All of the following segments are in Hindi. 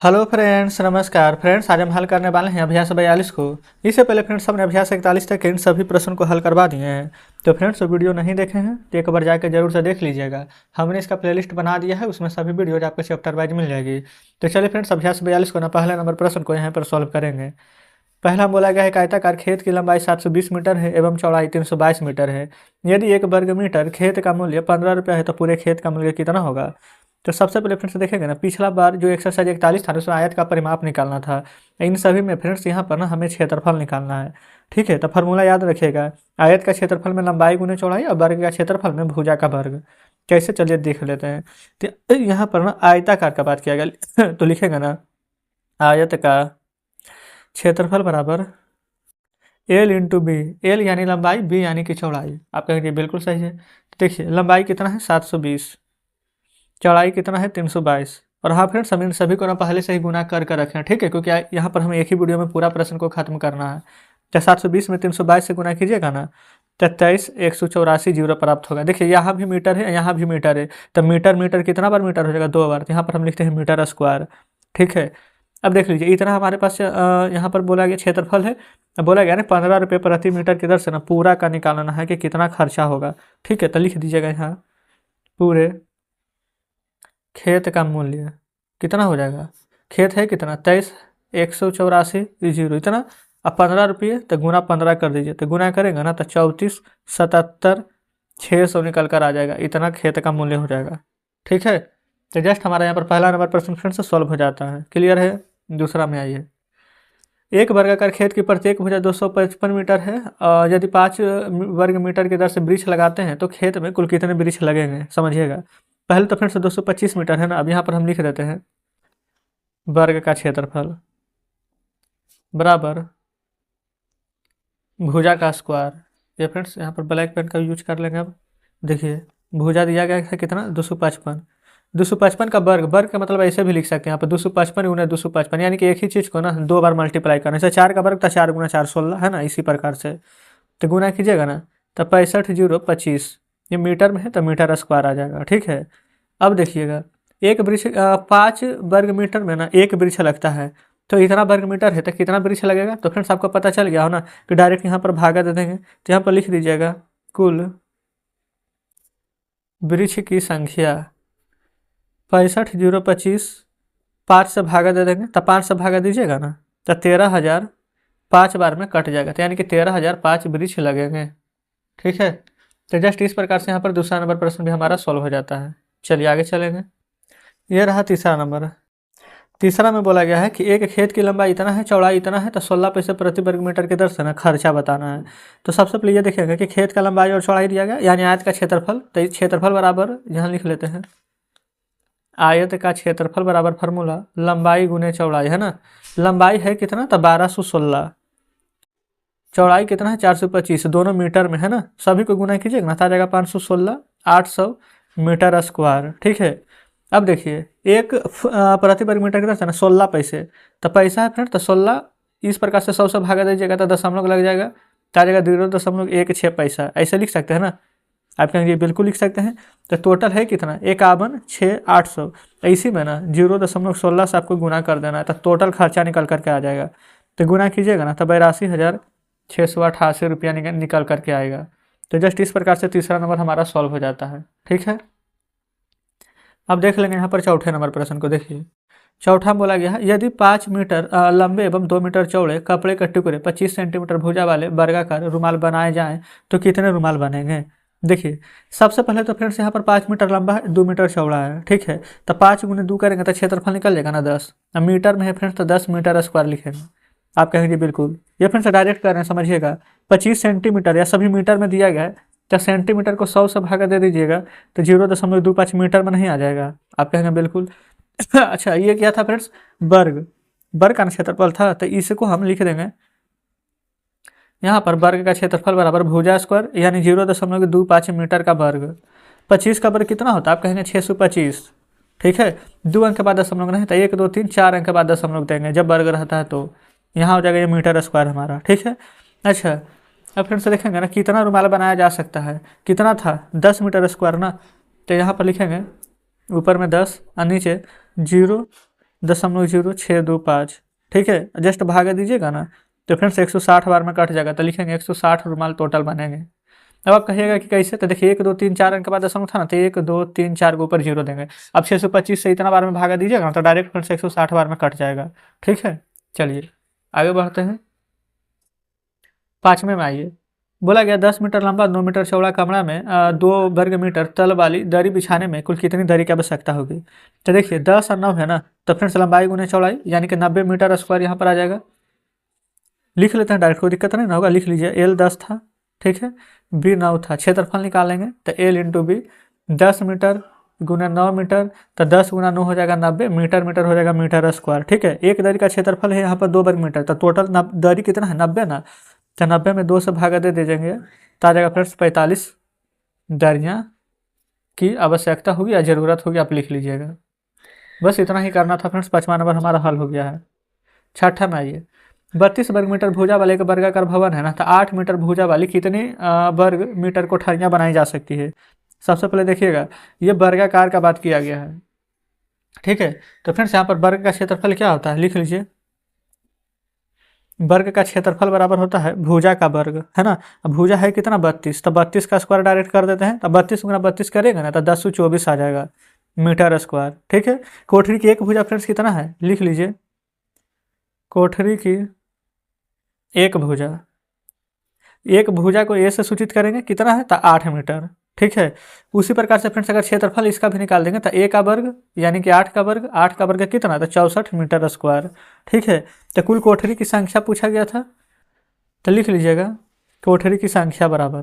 हेलो फ्रेंड्स, नमस्कार फ्रेंड्स। आज हम हल करने वाले हैं अभ्यास 42 को। इससे पहले फ्रेंड्स हमने अभ्यास 41 तक के इन सभी प्रश्न को हल करवा दिए हैं। तो फ्रेंड्स वीडियो नहीं देखे हैं तो एक बार जाकर जरूर से देख लीजिएगा। हमने इसका प्लेलिस्ट बना दिया है, उसमें सभी वीडियोज आपको चैप्टर वाइज मिल जाएगी। तो चलिए फ्रेंड्स अभ्यास 42 को ना पहले नंबर प्रश्न को यहाँ पर सॉल्व करेंगे। पहला बोला गया है, आयताकार खेत की लंबाई 720 मीटर है एवं चौड़ाई 322 मीटर है। यदि 1 वर्ग मीटर खेत का मूल्य 15 रुपया है तो पूरे खेत का मूल्य कितना होगा। तो सबसे पहले फ्रेंड्स देखेंगे ना, पिछला बार जो एक्सरसाइज 41 था उसमें आयत का परिमाप निकालना था। इन सभी में फ्रेंड्स यहाँ पर ना हमें क्षेत्रफल निकालना है। ठीक है, तो फार्मूला याद रखिएगा, आयत का क्षेत्रफल में लंबाई गुने चौड़ाई और वर्ग का क्षेत्रफल में भुजा का वर्ग। कैसे, चलिए देख लेते हैं। तो यहाँ पर ना आयताकार का बात किया गया तो लिखेगा ना, आयत का क्षेत्रफल बराबर एल इंटू बी। एल यानी लंबाई, बी यानी कि चौड़ाई। आप कहेंगे बिल्कुल सही है। तो देखिए लंबाई कितना है 720, चौड़ाई कितना है 322। और हाँ फ्रेंड्स, हम इन सभी को ना पहले से ही गुना कर रखें हैं, ठीक है, क्योंकि यहाँ पर हमें एक ही वीडियो में पूरा प्रश्न को खत्म करना है। जब 720 में 322 से गुना कीजिएगा ना, 23,184 जीरो प्राप्त होगा। देखिए यहाँ भी मीटर है, यहाँ भी मीटर है, तो मीटर मीटर कितना बार मीटर हो जाएगा, 2 बार। तो यहाँ पर हम लिखते हैं मीटर स्क्वायर। ठीक है, अब देख लीजिए इतना हमारे पास यहाँ पर बोला गया क्षेत्रफल है। अब बोला गया ना 15 रुपये प्रति मीटर की दर से ना पूरा का निकालना है कि कितना खर्चा होगा। ठीक है, तो लिख दीजिएगा यहाँ पूरे खेत का मूल्य कितना हो जाएगा। खेत है कितना 23,184 जीरो इतना। अब 15 रुपये तो गुना 15 कर दीजिए, तो गुना करेंगे ना तो 34,77,600 निकल कर आ जाएगा। इतना खेत का मूल्य हो जाएगा। ठीक है, तो जस्ट हमारा यहाँ पर पहला नंबर प्रश्न फिर से सॉल्व हो जाता है। क्लियर है। दूसरा में आइए, एक वर्गाकार खेत की प्रत्येक भुजा 255 मीटर है और यदि 5 वर्ग मीटर की दर से वृक्ष लगाते हैं तो खेत में कुल कितने वृक्ष लगेंगे, समझिएगा। पहले तो फिर से 225 मीटर है ना, अब यहाँ पर हम लिख देते हैं वर्ग का क्षेत्रफल बराबर भुजा का स्क्वायर। ये फ्रेंड्स यहाँ पर ब्लैक पेन का यूज कर लेंगे। अब देखिए भुजा दिया गया है कितना 255, 255 का वर्ग, वर्ग का मतलब ऐसे भी लिख सकते हैं यहाँ पर 255 गुना 255, यानी कि एक ही चीज़ को ना 2 बार मल्टीप्लाई करना। जैसे 4 का वर्ग था 4 गुना 4 16 है ना, इसी प्रकार से तो गुना कीजिएगा ना तो 65,025। ये मीटर में है तो मीटर स्क्वायर आ जाएगा। ठीक है, अब देखिएगा एक वृक्ष 5 वर्ग मीटर में ना एक वृक्ष लगता है, तो इतना वर्ग मीटर है तो कितना वृक्ष लगेगा। तो फ्रेंड्स आपको पता चल गया हो ना कि डायरेक्ट यहाँ पर भागा दे देंगे। तो यहाँ पर लिख दीजिएगा कुल वृक्ष की संख्या 65,025, 5 से भागा दे देंगे तो 5 से भागा दीजिएगा ना तो 13,000 5 बार में कट जाएगा, तो यानी कि 13,005 वृक्ष लगेंगे। ठीक है, तो जस्ट इस प्रकार से यहाँ पर दूसरा नंबर प्रश्न भी हमारा सॉल्व हो जाता है। चलिए आगे चलेंगे। यह रहा तीसरा नंबर। तीसरा में बोला गया है कि एक खेत की लंबाई इतना है, चौड़ाई इतना है, तो 16 पैसे प्रति वर्ग मीटर की दर से ना खर्चा बताना है। तो सबसे पहले ये देखेंगे कि खेत का लंबाई और चौड़ाई दिया गया, यानी आयत का क्षेत्रफल। तो क्षेत्रफल बराबर यहाँ लिख लेते हैं, आयत का क्षेत्रफल बराबर फार्मूला लंबाई गुने चौड़ाई है ना। लंबाई है कितना तो 1216, चौड़ाई कितना है 425, दोनों मीटर में है ना। सभी को गुना कीजिएगा ना तो आ जाएगा 516, 800 मीटर स्क्वायर। ठीक है, अब देखिए एक प्रति वर्ग मीटर की तरफ से ना 16 पैसे, तो पैसा है फ्रेंड तो 16 इस प्रकार से 100 से भागा दीजिएगा तो दशमलव लग जाएगा, तो आ जाएगा 0.16 पैसा। ऐसे लिख सकते हैं ना, आप कहेंगे बिल्कुल लिख सकते हैं। तो टोटल है कितना 51,6,800, इसी में ना 0.16 से आपको गुना कर देना है तो टोटल खर्चा निकल करके आ जाएगा। तो गुना कीजिएगा ना तो 82,688 रुपया निकल करके आएगा। तो जस्ट इस प्रकार से तीसरा नंबर हमारा सॉल्व हो जाता है। ठीक है, अब देख लेंगे यहाँ पर चौथे नंबर प्रश्न को। देखिए चौथा बोला गया है, यदि 5 मीटर लंबे एवं 2 मीटर चौड़े कपड़े के टुकड़े 25 सेंटीमीटर भुजा वाले वर्गाकार रुमाल बनाए जाएं तो कितने रुमाल बनेंगे। देखिए सबसे पहले तो फ्रेंड्स यहाँ पर 5 मीटर लंबा है, 2 मीटर चौड़ा है। ठीक है, तो 5 गुने 2 करेंगे तो क्षेत्रफल निकल जाएगा ना 10। अब मीटर में है फ्रेंड्स तो 10 मीटर स्क्वायर लिखेंगे। आप कहेंगे बिल्कुल, ये फ्रेंड्स डायरेक्ट कर रहे हैं, समझिएगा 25 सेंटीमीटर या सभी मीटर में दिया गया है तो सेंटीमीटर को 100 से भागा दे दीजिएगा तो 0.25 मीटर में नहीं आ जाएगा। आप कहेंगे बिल्कुल अच्छा ये क्या था फ्रेंड्स, वर्ग, वर्ग का क्षेत्रफल था, तो इसको हम लिख देंगे यहाँ पर वर्ग का क्षेत्रफल बराबर भुजा स्क्वायर, यानी 0.25 मीटर का वर्ग। 25 का वर्ग कितना होता है, आप कहेंगे 625। ठीक है, 2 अंक के बाद दशमलव नहीं, तो 1 2 3 4 अंक के बाद दशमलव देंगे जब वर्ग रहता है, तो यहाँ हो जाएगा ये मीटर स्क्वायर हमारा। ठीक है, अच्छा अब फिर से देखेंगे ना कितना रुमाल बनाया जा सकता है, कितना था 10 मीटर स्क्वायर ना। तो यहाँ पर लिखेंगे ऊपर में 10 और नीचे 0 0.0625। ठीक है, जस्ट भागा दीजिएगा ना तो फ्रेंड्स 160 बार में कट जाएगा, तो लिखेंगे 160 रुमाल टोटल बनेंगे। अब आप कहिएगा कि कैसे, तो देखिए 1 2 3 4 अंक के बाद दशमलव था ना, तो 1 2 3 4 के ऊपर जीरो देंगे। अब 625 से इतना बार में भागा दीजिएगा ना तो डायरेक्ट फ्रेंड्स 160 बार में कट जाएगा। ठीक है, चलिए आगे बढ़ते हैं। 5वें में आइए, बोला गया 10 मीटर लंबा 9 मीटर चौड़ा कमरा में 2 वर्ग मीटर तल वाली दरी बिछाने में कुल कितनी दरी की आवश्यकता होगी। तो देखिए 10 और 9 है ना, तो फ्रेंड्स लंबाई गुने चौड़ाई यानी कि 90 मीटर स्क्वायर यहाँ पर आ जाएगा। लिख लेते हैं डायरेक्ट, कोई दिक्कत नहीं ना होगा, लिख लीजिए। L 10 था, ठीक है, B 9 था, क्षेत्रफल निकालेंगे तो L इंटू बी 10 मीटर गुना 9 मीटर, तो 10 गुना 9 हो जाएगा 90 मीटर, मीटर हो जाएगा मीटर स्क्वायर। ठीक है, एक दरी का क्षेत्रफल है यहाँ पर 2 वर्ग मीटर, तो टोटल दरी कितना है 90 ना, तो 90 में 2 से भागा दे दीजिएंगे तो आ जाएगा फ्रेंड्स 45 दरियाँ की आवश्यकता होगी या ज़रूरत होगी, आप लिख लीजिएगा। बस इतना ही करना था फ्रेंड्स, 5वां नंबर हमारा हल हो गया है। 6ठा में आइए, 32 वर्ग मीटर भुजा वाले एक वर्गाकार भवन है ना, तो 8 मीटर भुजा वाली कितनी वर्ग मीटर कोठरियाँ बनाई जा सकती है। सबसे पहले देखिएगा ये वर्गाकार का बात किया गया है। ठीक है, तो फ्रेंड्स यहाँ पर वर्ग का क्षेत्रफल क्या होता है, लिख लीजिए। वर्ग का क्षेत्रफल बराबर होता है भुजा का वर्ग, है ना। अब भुजा है कितना 32, तो 32 का स्क्वायर डायरेक्ट कर देते हैं, तो 32 गुना 32 करेगा ना तो 1024 आ जाएगा मीटर स्क्वायर। ठीक है, कोठरी की एक भुजा फ्रेंड्स कितना है, लिख लीजिए। कोठरी की एक भुजा को ए से सूचित करेंगे कितना है, तो 8 मीटर। ठीक है, उसी प्रकार से फ्रेंड्स अगर क्षेत्रफल इसका भी निकाल देंगे तो ए का वर्ग यानी कि 8 का वर्ग, 8 का वर्ग कितना, तो 64 मीटर स्क्वायर। ठीक है, तो कुल कोठरी की संख्या पूछा गया था, तो लिख लीजिएगा कोठरी की संख्या बराबर।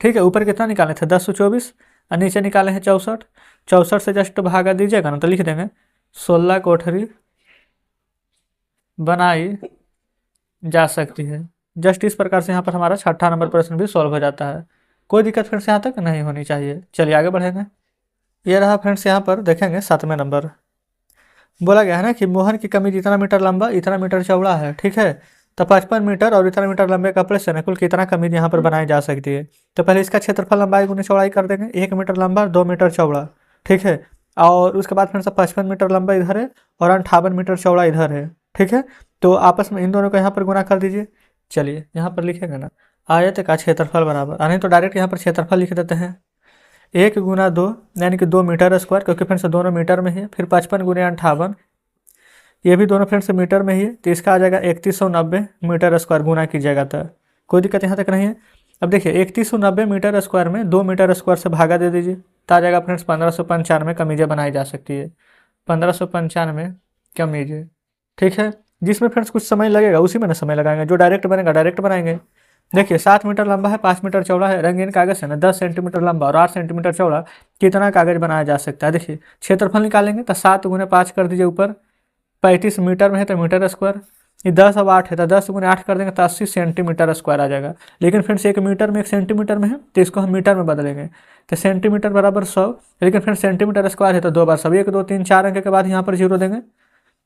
ठीक है, ऊपर कितना निकाले थे 1024 और नीचे निकाले हैं 64, 64 से जस्ट भागा दीजिएगा ना तो लिख देंगे 16 कोठरी बनाई जा सकती है। जस्ट इस प्रकार से यहाँ पर हमारा 6ठा नंबर प्रश्न भी सॉल्व हो जाता है। कोई दिक्कत फ्रेंड्स यहाँ तक नहीं होनी चाहिए। चलिए आगे बढ़ेंगे। ये रहा फ्रेंड्स, यहाँ पर देखेंगे 7वें नंबर। बोला गया है ना कि मोहन की कमीज इतना मीटर लंबा इतना मीटर चौड़ा है। ठीक है, तो 55 मीटर और इतना मीटर लंबे कपड़े से कुल कितना कमीज यहाँ पर बनाई जा सकती है। तो पहले इसका क्षेत्रफल लंबाई गुने चौड़ाई कर देंगे, 1 मीटर लंबा 2 मीटर चौड़ा। ठीक है, और उसके बाद फ्रेंड्स 55 मीटर लंबा इधर है और 58 मीटर चौड़ा इधर है। ठीक है, तो आपस में इन दोनों को यहाँ पर गुना कर दीजिए। चलिए यहाँ पर लिखेंगे ना आयत का क्षेत्रफल बराबर, नहीं तो डायरेक्ट यहाँ पर क्षेत्रफल लिख देते हैं 1 गुना 2 यानी कि 2 मीटर स्क्वायर, क्योंकि फ्रेंड्स दोनों मीटर में ही है। फिर 55 गुने 58 ये भी दोनों फ्रेंड्स मीटर में ही है, तो इसका आ जाएगा 3190 मीटर स्क्वायर गुना कीजिएगा तो कोई दिक्कत यहाँ तक नहीं है। अब देखिए 3190 मीटर स्क्वायर में 2 मीटर स्क्वायर से भागा दे दीजिए तो आ जाएगा फ्रेंड्स 1595 कमीजें बनाई जा सकती है। 1595 कमीजें। ठीक है, जिसमें फ्रेंड्स कुछ समय लगेगा उसी में ना समय लगाएंगे, जो डायरेक्ट बनेगा डायरेक्ट बनाएंगे। देखिए 7 मीटर लंबा है 5 मीटर चौड़ा है, रंगीन कागज है ना 10 सेंटीमीटर लंबा और 8 सेंटीमीटर चौड़ा कितना कागज बनाया जा सकता है। देखिए क्षेत्रफल निकालेंगे तो 7 गुने 5 कर दीजिए ऊपर, 35 मीटर में है तो मीटर स्क्वायर, ये 10 और 8 है तो 10 गुने 8 कर देंगे तो 80 सेंटीमीटर स्क्वायर आ जाएगा। लेकिन फ्रेंड्स 1 मीटर में 1 सेंटीमीटर में है तो इसको हम मीटर में बदलेंगे, तो सेंटीमीटर बराबर 100, लेकिन फ्रेंड्स सेंटीमीटर स्क्वायर है तो 2 बार 100, 1 2 3 4 अंक के बाद यहाँ पर जीरो देंगे।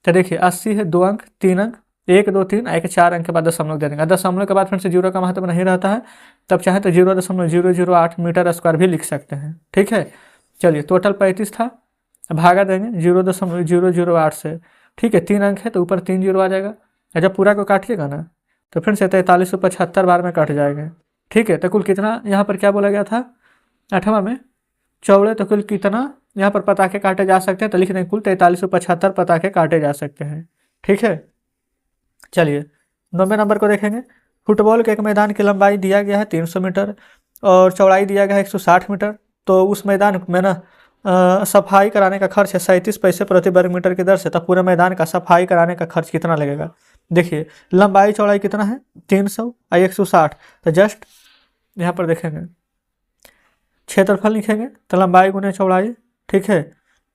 तो देखिए 80 है 2 अंक 3 अंक 1 2 3 1 4 अंक के बाद दशमलव दे देंगे। दशमलव के बाद फिर से जीरो का महत्व नहीं रहता है, तब चाहे तो 0.008 मीटर स्क्वायर भी लिख सकते हैं। ठीक है, चलिए टोटल 35 था, भागा देंगे 0.008 से। ठीक है, 3 अंक है तो ऊपर 3 जीरो आ जाएगा, जब पूरा को काटिएगा ना तो फिर से 4375 बार में कट जाएगा। ठीक है, तो कुल कितना यहाँ पर क्या बोला गया था 8वां में, चौड़े तो कुल कितना यहाँ पर पताखे काटे जा सकते हैं, तो लिख दें कुल 4375 पताखे काटे जा सकते हैं। ठीक है, चलिए 9वें नंबर को देखेंगे। फुटबॉल के एक मैदान की लंबाई दिया गया है 300 मीटर और चौड़ाई दिया गया है 160 मीटर, तो उस मैदान में ना सफाई कराने का खर्च है 37 पैसे प्रति वर्ग मीटर की दर से, तब पूरे मैदान का सफाई कराने का खर्च कितना लगेगा। देखिए लंबाई चौड़ाई कितना है 300 और 160, तो जस्ट यहाँ पर देखेंगे क्षेत्रफल लिखेंगे तो लंबाई गुने चौड़ाई। ठीक है,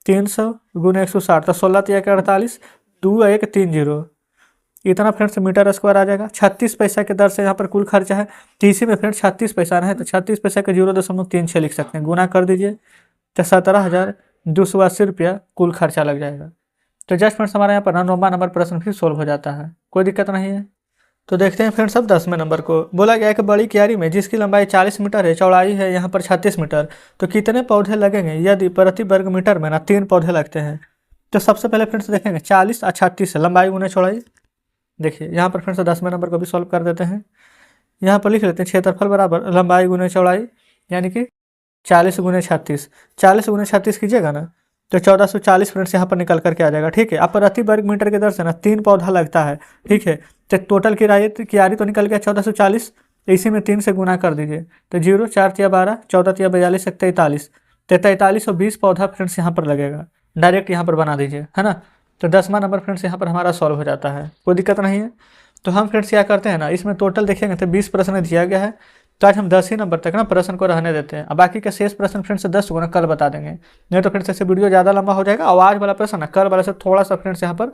300 गुने 160 तो 16 3 48 2 1 3 0 इतना फ्रेंड्स मीटर स्क्वायर आ जाएगा। 36 पैसा के दर से यहाँ पर कुल खर्चा है, तो इसी में फ्रेंड्स 36 पैसा है तो 36 पैसा के 0.36 लिख सकते हैं, गुना कर दीजिए तो 17,280 रुपया कुल खर्चा लग जाएगा। तो जस्ट फ्रेंड्स हमारे यहाँ पर 9वां नंबर प्रश्न भी सोल्व हो जाता है, कोई दिक्कत नहीं है। तो देखते हैं फ्रेंड्स अब 10वें नंबर को। बोला गया कि बड़ी क्यारी में जिसकी लंबाई 40 मीटर है चौड़ाई है यहाँ पर 36 मीटर, तो कितने पौधे लगेंगे यदि प्रति वर्ग मीटर में ना 3 पौधे लगते हैं। तो सबसे पहले फ्रेंड्स देखेंगे 40 और 36 है, लंबाई गुने चौड़ाई। देखिए यहाँ पर फ्रेंड्स 10वें नंबर को भी सॉल्व कर देते हैं। यहाँ पर लिख लेते हैं क्षेत्रफल बराबर लंबाई गुने चौड़ाई, यानी कि 40 गुने 36। 40 गुने 36 कीजिएगा ना तो 1440 फ्रेंड्स यहाँ पर निकल करके आ जाएगा। ठीक है, अब प्रति वर्ग मीटर के दर से ना 3 पौधा लगता है। ठीक है, तो टोटल क्यारी तो निकल गया 1440, तो इसी में 3 से गुना कर दीजिए। तो 0 4 तिया 12, 14 तिया 42, 43, तो 4320 पौधा फ्रेंड्स यहाँ पर लगेगा। डायरेक्ट यहाँ पर बना दीजिए, है ना। तो 10वां नंबर फ्रेंड्स यहाँ पर हमारा सॉल्व हो जाता है, कोई दिक्कत नहीं है। तो हम फ्रेंड्स क्या करते हैं ना, इसमें टोटल देखेंगे तो 20 प्रश्न दिया गया है, तो आज हम 10 ही नंबर तक ना प्रश्न को रहने देते हैं। अब बाकी के शेष प्रश्न फ्रेंड्स 10 को ना कल बता देंगे, नहीं तो फ्रेंड्स ऐसे वीडियो ज़्यादा लंबा हो जाएगा। और आज वाला प्रश्न ना कल वाला से थोड़ा सा फ्रेंड्स यहाँ पर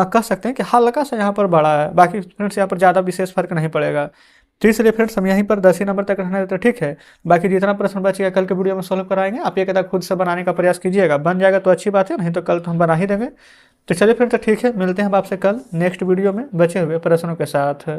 कह सकते हैं कि हल्का सा यहाँ पर बड़ा है, बाकी फ्रेंड्स यहाँ पर ज़्यादा विशेष फर्क नहीं पड़ेगा। तो इसलिए फ्रेंड्स हम यहीं पर 10 ही नंबर तक रहने देते हैं। ठीक है, बाकी जितना प्रश्न बचेगा कल के वीडियो में सॉल्व कराएंगे। आप ये कहता खुद से बनाने का प्रयास कीजिएगा, बन जाएगा तो अच्छी बात है, नहीं तो कल तो हम बना ही देंगे। तो चलिए फ्रेंड्स ठीक है, मिलते हैं हम आपसे कल नेक्स्ट वीडियो में बचे हुए प्रश्नों के साथ।